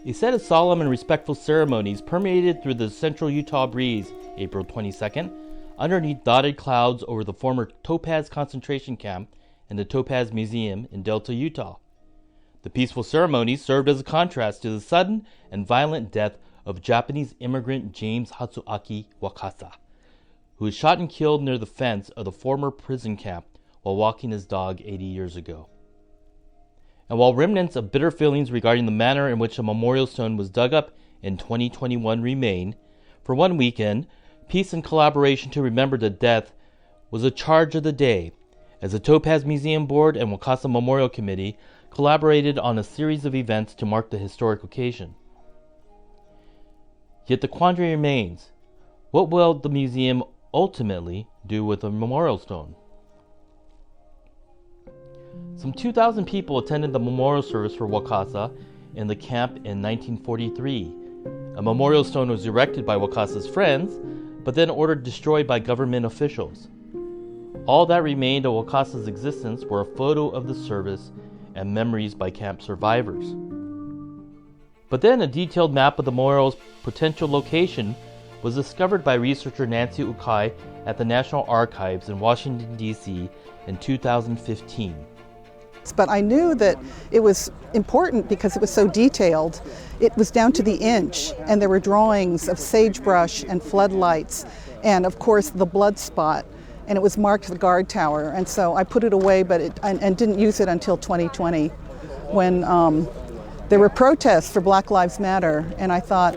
A set of solemn and respectful ceremonies permeated through the central Utah breeze April 22nd, underneath dotted clouds over the former Topaz concentration camp and the Topaz Museum in Delta, Utah. The peaceful ceremonies served as a contrast to the sudden and violent death of Japanese immigrant James Hatsuaki Wakasa, who was shot and killed near the fence of the former prison camp while walking his dog 80 years ago. And while remnants of bitter feelings regarding the manner in which a memorial stone was dug up in 2021 remain, for one weekend, peace and collaboration to remember the death was a charge of the day, as the Topaz Museum Board and Wakasa Memorial Committee collaborated on a series of events to mark the historic occasion. Yet the quandary remains: what will the museum ultimately do with the memorial stone? Some 2,000 people attended the memorial service for Wakasa in the camp in 1943. A memorial stone was erected by Wakasa's friends, but then ordered destroyed by government officials. All that remained of Wakasa's existence were a photo of the service and memories by camp survivors. But then a detailed map of the memorial's potential location was discovered by researcher Nancy Ukai at the National Archives in Washington, D.C. in 2015. But I knew that it was important because it was so detailed. It was down to the inch, and there were drawings of sagebrush and floodlights, and of course the blood spot, and it was marked the guard tower. And so I put it away, but and didn't use it until 2020, when there were protests for Black Lives Matter, and I thought,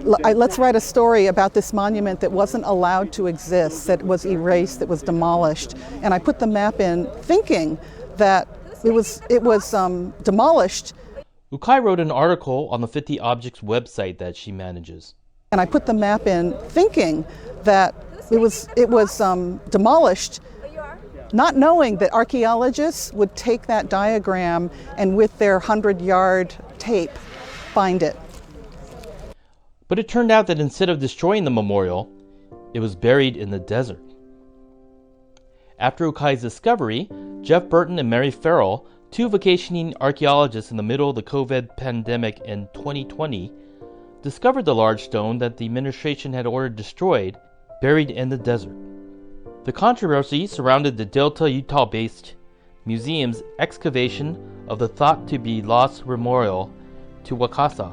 let's write a story about this monument that wasn't allowed to exist, that was erased, that was demolished. And I put the map in thinking that it was demolished. Ukai wrote an article on the 50 Objects website that she manages. And I put the map in thinking that it was demolished, not knowing that archaeologists would take that diagram and with their 100-yard tape find it. But it turned out that instead of destroying the memorial, it was buried in the desert. After Ukai's discovery, Jeff Burton and Mary Farrell, two vacationing archaeologists in the middle of the COVID pandemic in 2020, discovered the large stone that the administration had ordered destroyed, buried in the desert. The controversy surrounded the Delta, Utah-based museum's excavation of the thought-to-be-lost memorial to Wakasa,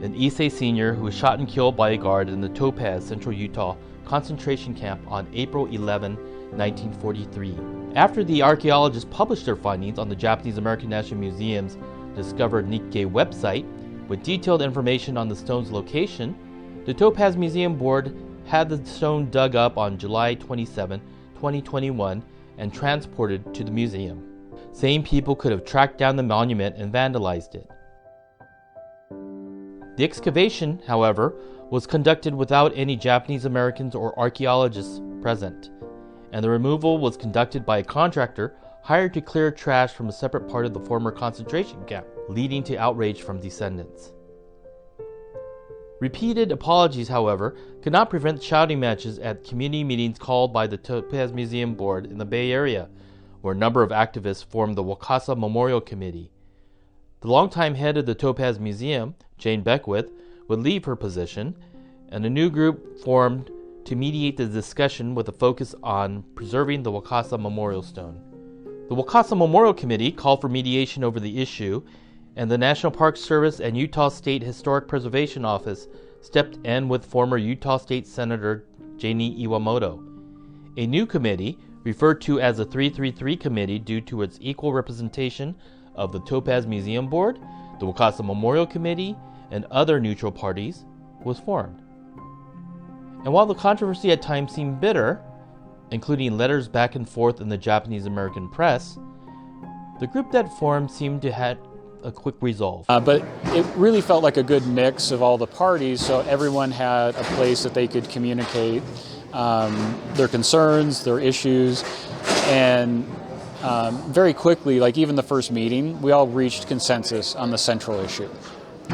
an Issei senior who was shot and killed by a guard in the Topaz, Central Utah concentration camp on April 11, 1943. After the archaeologists published their findings on the Japanese-American National Museum's Discover Nikkei website with detailed information on the stone's location, the Topaz Museum Board had the stone dug up on July 27, 2021 and transported to the museum. Same people could have tracked down the monument and vandalized it. The excavation, however, was conducted without any Japanese Americans or archaeologists present, and the removal was conducted by a contractor hired to clear trash from a separate part of the former concentration camp, leading to outrage from descendants. Repeated apologies, however, could not prevent shouting matches at community meetings called by the Topaz Museum Board in the Bay Area, where a number of activists formed the Wakasa Memorial Committee. The longtime head of the Topaz Museum, Jane Beckwith, would leave her position, and a new group formed to mediate the discussion with a focus on preserving the Wakasa Memorial Stone. The Wakasa Memorial Committee called for mediation over the issue, and the National Park Service and Utah State Historic Preservation Office stepped in with former Utah State Senator Janie Iwamoto. A new committee, referred to as the 333 Committee due to its equal representation of the Topaz Museum Board, the Wakasa Memorial Committee, and other neutral parties, was formed. And while the controversy at times seemed bitter, including letters back and forth in the Japanese-American press, the group that formed seemed to have a quick resolve. But it really felt like a good mix of all the parties, so everyone had a place that they could communicate their concerns, their issues, and very quickly, like even the first meeting, we all reached consensus on the central issue.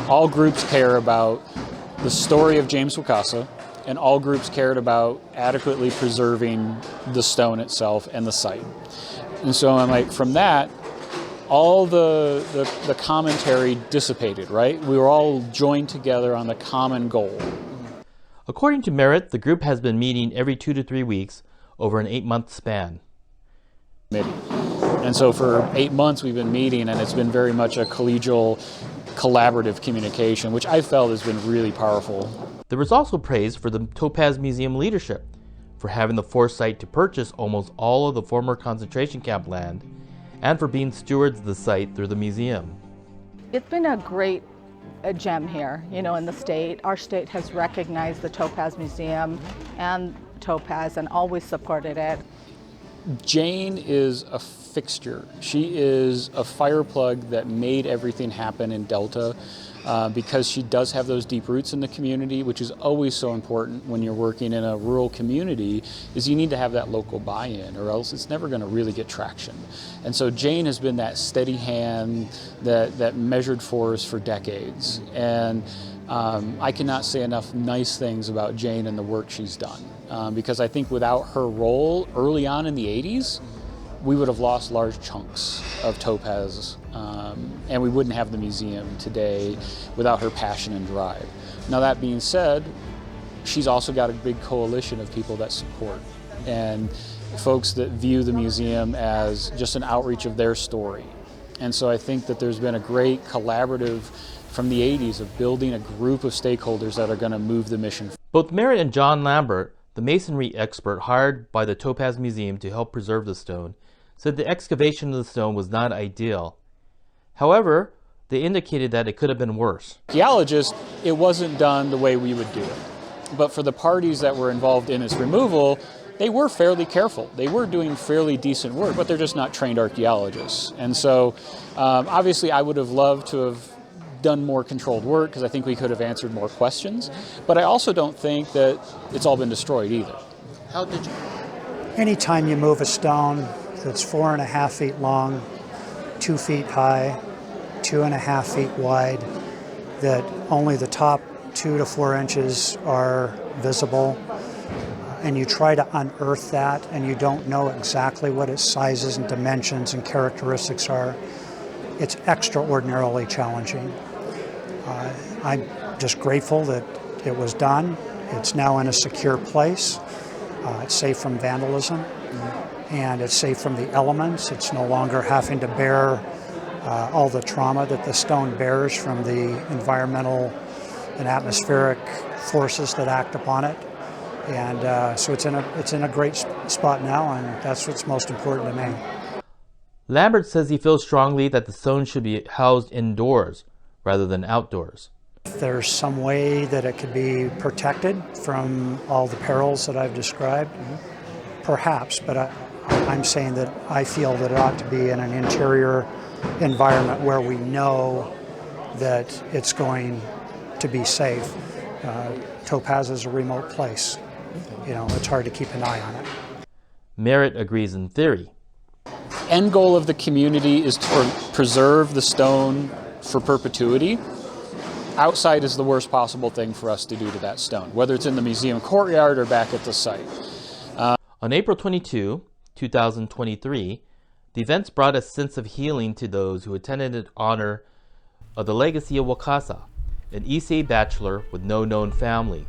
All groups care about the story of James Wakasa, and all groups cared about adequately preserving the stone itself and the site. And so I'm like, from that, all the commentary dissipated, right? We were all joined together on the common goal. According to Merritt, the group has been meeting every 2 to 3 weeks over an 8-month span. And so for 8 months we've been meeting, and it's been very much a collegial, collaborative communication, which I felt has been really powerful. There was also praise for the Topaz Museum leadership for having the foresight to purchase almost all of the former concentration camp land and for being stewards of the site through the museum. It's been a great gem here, in the state. Our state has recognized the Topaz Museum and Topaz and always supported it. Jane is a fixture. She is a fire plug that made everything happen in Delta because she does have those deep roots in the community, which is always so important when you're working in a rural community, is you need to have that local buy-in or else it's never going to really get traction. And so Jane has been that steady hand, that measured force for decades. And I cannot say enough nice things about Jane and the work she's done. Because I think without her role early on in the 80s, we would have lost large chunks of Topaz, and we wouldn't have the museum today without her passion and drive. Now that being said, she's also got a big coalition of people that support, and folks that view the museum as just an outreach of their story. And so I think that there's been a great collaborative from the 80s of building a group of stakeholders that are going to move the mission. Both Merritt and John Lambert, the masonry expert hired by the Topaz Museum to help preserve the stone, said the excavation of the stone was not ideal. However, they indicated that it could have been worse. Archaeologists, it wasn't done the way we would do it. But for the parties that were involved in its removal, they were fairly careful. They were doing fairly decent work, but they're just not trained archaeologists. And so, obviously, I would have loved to have done more controlled work because I think we could have answered more questions. But I also don't think that it's all been destroyed either. How did you? Anytime you move a stone that's 4.5 feet long, 2 feet high, 2.5 feet wide, that only the top 2 to 4 inches are visible, and you try to unearth that and you don't know exactly what its sizes and dimensions and characteristics are, it's extraordinarily challenging. I'm just grateful that it was done. It's now in a secure place. It's safe from vandalism, and it's safe from the elements. It's no longer having to bear all the trauma that the stone bears from the environmental and atmospheric forces that act upon it. And so it's in a great spot now, and that's what's most important to me. Lambert says he feels strongly that the stone should be housed indoors rather than outdoors. If there's some way that it could be protected from all the perils that I've described, perhaps, but I'm saying that I feel that it ought to be in an interior environment where we know that it's going to be safe. Topaz is a remote place. It's hard to keep an eye on it. Merritt agrees in theory. End goal of the community is to preserve the stone for perpetuity. Outside is the worst possible thing for us to do to that stone, whether it's in the museum courtyard or back at the site. On April 22, 2023, the events brought a sense of healing to those who attended in honor of the legacy of Wakasa, an Issei bachelor with no known family.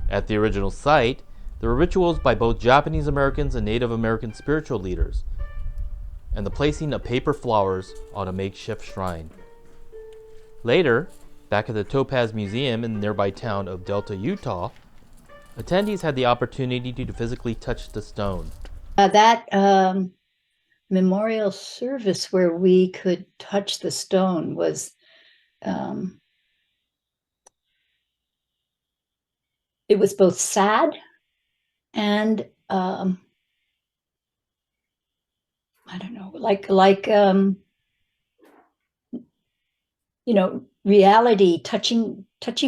At the original site, there were rituals by both Japanese Americans and Native American spiritual leaders, and the placing of paper flowers on a makeshift shrine. Later, back at the Topaz Museum in the nearby town of Delta, Utah, attendees had the opportunity to physically touch the stone. That memorial service where we could touch the stone was it was both sad and I don't know, reality touching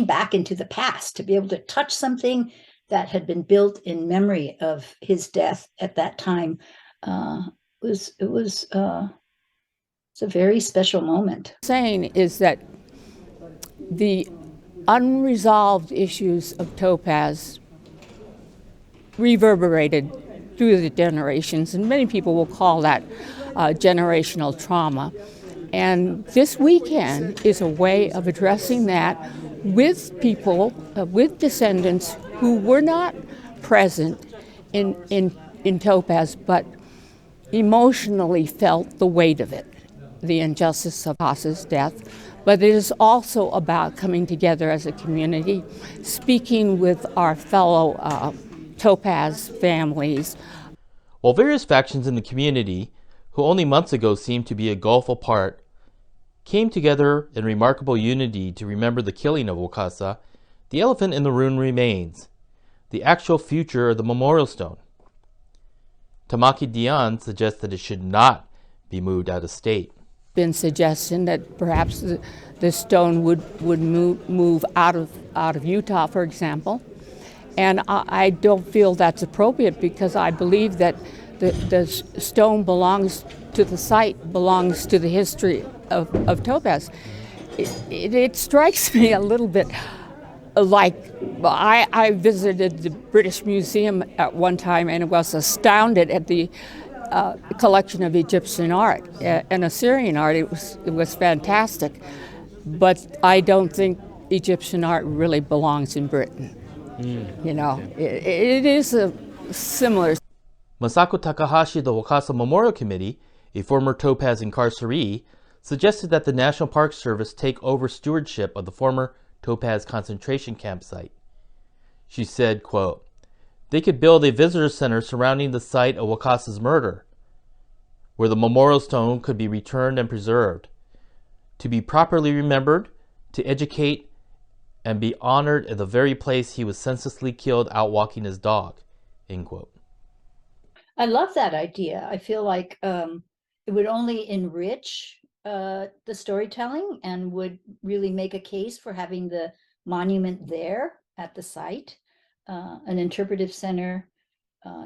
back into the past, to be able to touch something that had been built in memory of his death at that time. It's a very special moment. Saying is that the unresolved issues of Topaz reverberated through the generations, and many people will call that generational trauma. And this weekend is a way of addressing that with people, with descendants who were not present in Topaz, but emotionally felt the weight of it, the injustice of Wakasa's death. But it is also about coming together as a community, speaking with our fellow Topaz families. While various factions in the community, who only months ago seemed to be a gulf apart, came together in remarkable unity to remember the killing of Wakasa, the elephant in the room remains: the actual future of the memorial stone. Tamaki Dion suggests that it should not be moved out of state. Been suggestion that perhaps the stone would move out of Utah, for example, and I don't feel that's appropriate because I believe that the stone belongs to the site, belongs to the history of Topaz. It strikes me a little bit like I visited the British Museum at one time and was astounded at the collection of Egyptian art and Assyrian art. It was fantastic, but I don't think Egyptian art really belongs in Britain. You know, it is a similar. Masako Takahashi of the Wakasa Memorial Committee, a former Topaz incarceree, suggested that the National Park Service take over stewardship of the former Topaz concentration camp site. She said, quote, "They could build a visitor center surrounding the site of Wakasa's murder, where the memorial stone could be returned and preserved, to be properly remembered, to educate, and be honored at the very place he was senselessly killed out walking his dog," end quote. I love that idea. I feel like it would only enrich the storytelling and would really make a case for having the monument there at the site. An interpretive center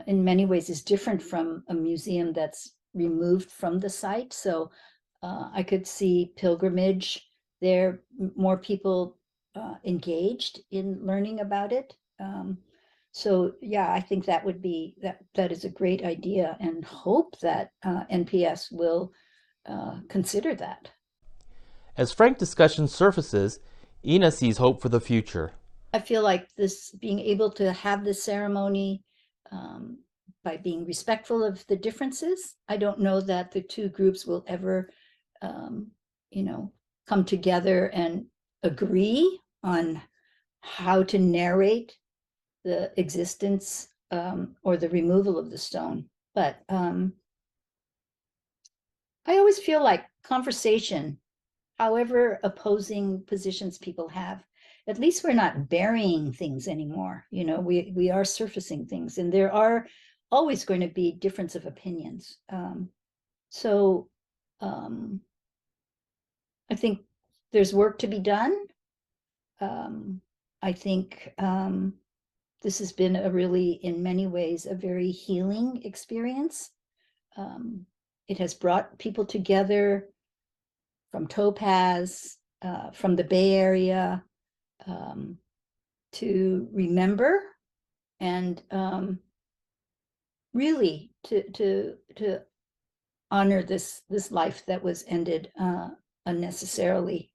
in many ways is different from a museum that's removed from the site. So I could see pilgrimage there, more people engaged in learning about it. So yeah, I think that would be that is a great idea, and hope that NPS will consider that. As frank discussion surfaces, Ina sees hope for the future. I feel like this being able to have this ceremony by being respectful of the differences. I don't know that the two groups will ever, come together and agree on how to narrate the existence or the removal of the stone. But I always feel like conversation, however opposing positions people have, at least we're not burying things anymore. You know, we are surfacing things, and there are always going to be difference of opinions. So I think there's work to be done. I think this has been a really, in many ways, a very healing experience. It has brought people together from Topaz, from the Bay Area, to remember and really to honor this life that was ended unnecessarily.